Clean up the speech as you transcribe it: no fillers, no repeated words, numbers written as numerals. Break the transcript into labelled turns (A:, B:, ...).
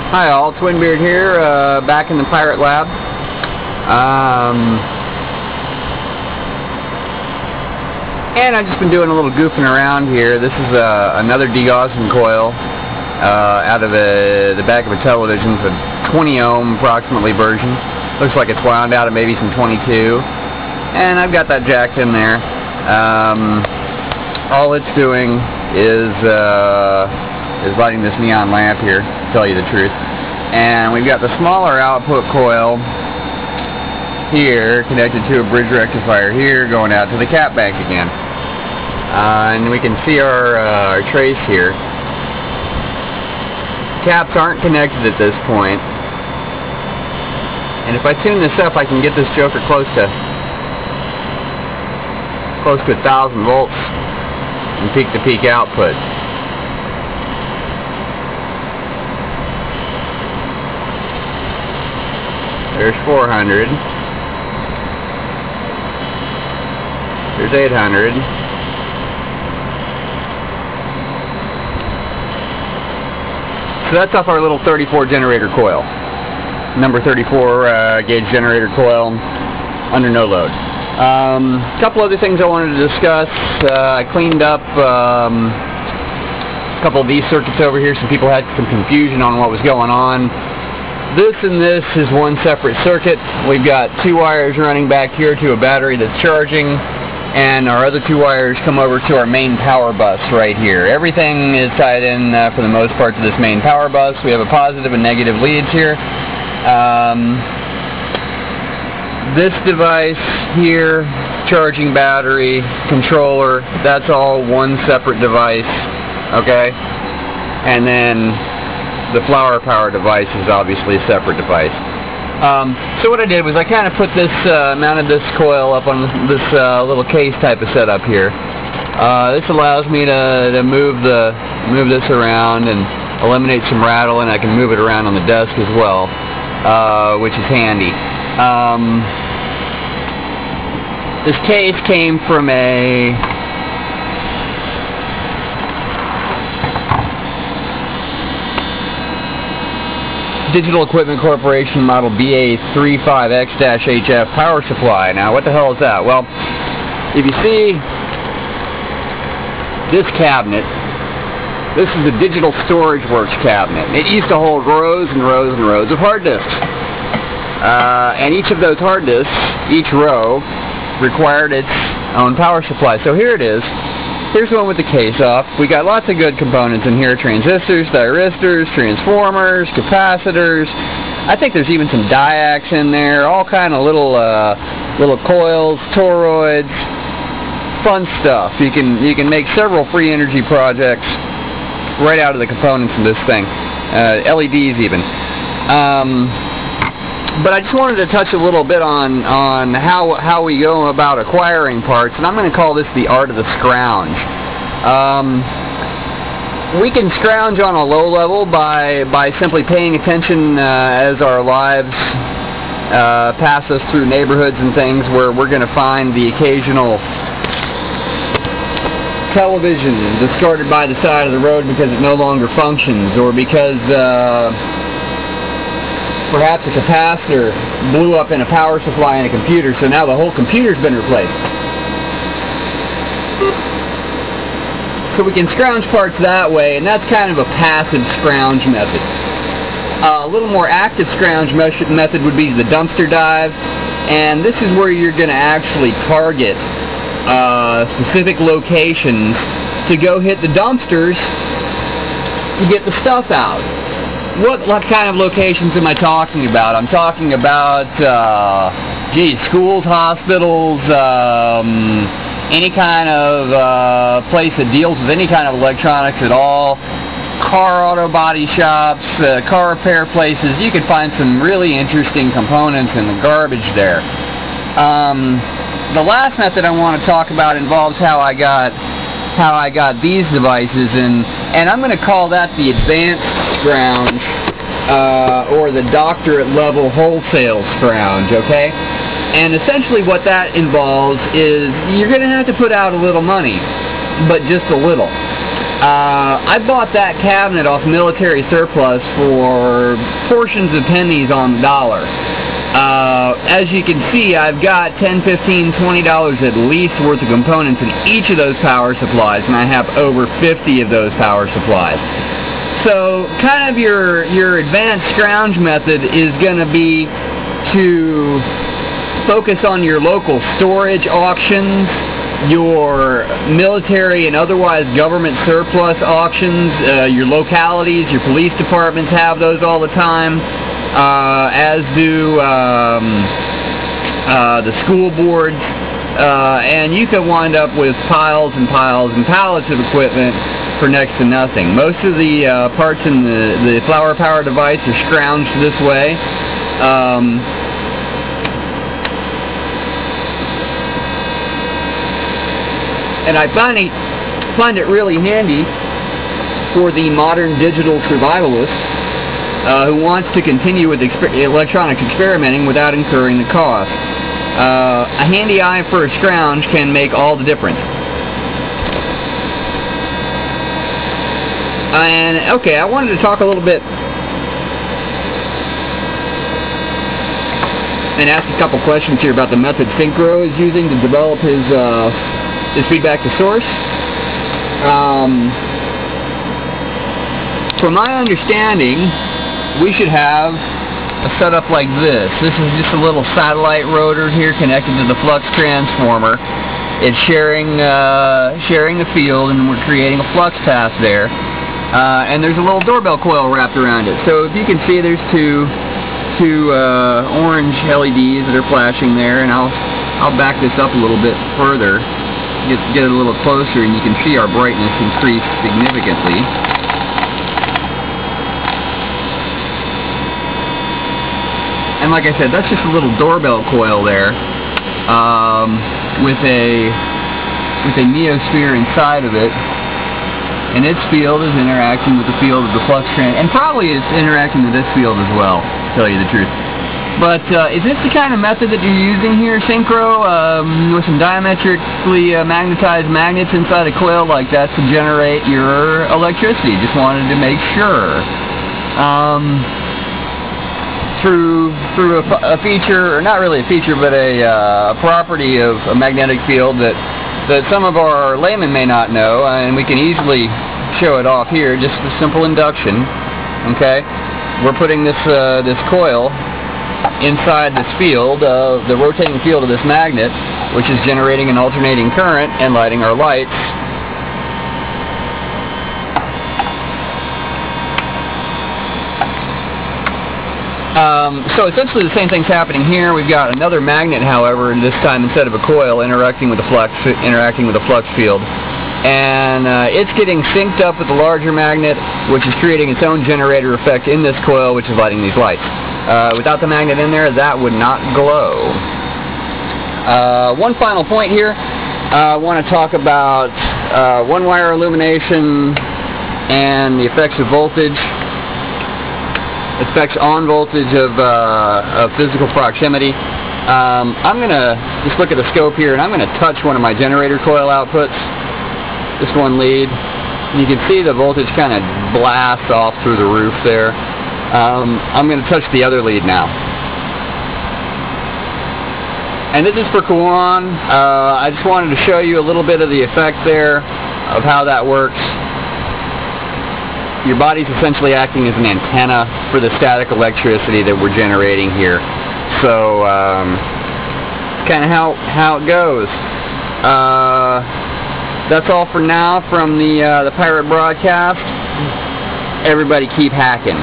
A: Hi all, Twinbeard here, back in the Pirate Lab. And I've just been doing a little goofing around here. This is another degaussing coil out of the back of a television. It's a 20 ohm approximately version. Looks like it's wound out of maybe some 22. And I've got that jacked in there. All it's doing is lighting this neon lamp here, to tell you the truth. And we've got the smaller output coil here connected to a bridge rectifier here going out to the cap bank again. And we can see our trace here. Caps aren't connected at this point. And if I tune this up, I can get this joker close to 1,000 volts in peak-to-peak output. There's 400. There's 800. So that's off our little 34 generator coil. Number 34 gauge generator coil under no load. A couple other things I wanted to discuss. I cleaned up a couple of these circuits over here. Some people had some confusion on what was going on. This and this is one separate circuit. We've got two wires running back here to a battery that's charging, and our other two wires come over to our main power bus right here. Everything is tied in for the most part to this main power bus. We have a positive and negative leads here. This device here, charging battery, controller, that's all one separate device, okay? And then the flower power device is obviously a separate device. So what I did was I kind of put this, mounted this coil up on this little case type of setup here. This allows me to move this around and eliminate some rattle, and I can move it around on the desk as well, which is handy. This case came from a Digital Equipment Corporation model BA35X-HF power supply. Now, what the hell is that? Well, if you see this cabinet, this is a Digital Storage Works cabinet. It used to hold rows and rows and rows of hard disks. And each of those hard disks, each row, required its own power supply. So here it is. Here's the one with the case off. We got lots of good components in here: transistors, thyristors, transformers, capacitors. I think there's even some diodes in there. All kind of little coils, toroids, fun stuff. You can make several free energy projects right out of the components in this thing. LEDs even. But I just wanted to touch a little bit on how we go about acquiring parts, and I'm going to call this the art of the scrounge. We can scrounge on a low level by simply paying attention as our lives pass us through neighborhoods and things where we're going to find the occasional television discarded by the side of the road because it no longer functions, or because perhaps a capacitor blew up in a power supply in a computer, so now the whole computer's been replaced. So we can scrounge parts that way, and that's kind of a passive scrounge method. A little more active scrounge method would be the dumpster dive, and this is where you're going to actually target specific locations to go hit the dumpsters to get the stuff out. What kind of locations am I talking about? I'm talking about, schools, hospitals, any kind of place that deals with any kind of electronics at all, car auto body shops, car repair places. You can find some really interesting components in the garbage there. The last method I want to talk about involves how I got these devices, and I'm going to call that the advanced scrounge, or the doctorate level wholesale scrounge, okay? And essentially what that involves is you're going to have to put out a little money, but just a little. I bought that cabinet off military surplus for portions of pennies on the dollar. As you can see, I've got $10, $15, $20 at least worth of components in each of those power supplies, and I have over 50 of those power supplies. So, kind of your advanced scrounge method is going to be to focus on your local storage auctions, your military and otherwise government surplus auctions, your localities, your police departments have those all the time, as do the school boards, and you can wind up with piles and piles and pallets of equipment for next to nothing. Most of the parts in the flower power device are scrounged this way. And I find it really handy for the modern digital survivalist who wants to continue with electronic experimenting without incurring the cost. A handy eye for a scrounge can make all the difference. And okay, I wanted to talk a little bit and ask a couple questions here about the method Synchro is using to develop his feedback to source. From my understanding, we should have a setup like this. This is just a little satellite rotor here connected to the flux transformer. It's sharing the field, and we're creating a flux path there. And there's a little doorbell coil wrapped around it. So if you can see, there's two orange LEDs that are flashing there, and I'll back this up a little bit further, get it a little closer, and you can see our brightness increase significantly. And like I said, that's just a little doorbell coil there, with a neosphere inside of it. And its field is interacting with the field of the flux and probably it's interacting with this field as well, to tell you the truth. But is this the kind of method that you're using here, Synchro, with some diametrically magnetized magnets inside a coil like that to generate your electricity? Just wanted to make sure. Through a feature, or not really a feature, but a property of a magnetic field that some of our laymen may not know, and we can easily show it off here, just a simple induction. Okay, we're putting this coil inside this field, the rotating field of this magnet, which is generating an alternating current and lighting our lights. So essentially the same thing's happening here. We've got another magnet, however, this time instead of a coil, interacting with the flux field, and it's getting synced up with the larger magnet, which is creating its own generator effect in this coil, which is lighting these lights. Without the magnet in there, that would not glow. One final point here. I want to talk about one-wire illumination and the effects of voltage. Effects on voltage of physical proximity. I'm going to just look at the scope here, and I'm going to touch one of my generator coil outputs, this one lead. And you can see the voltage kind of blast off through the roof there. I'm going to touch the other lead now. And this is for Kuan. I just wanted to show you a little bit of the effect there of how that works. Your body's essentially acting as an antenna for the static electricity that we're generating here. So, kind of how it goes. That's all for now from the Pirate Broadcast. Everybody keep hacking.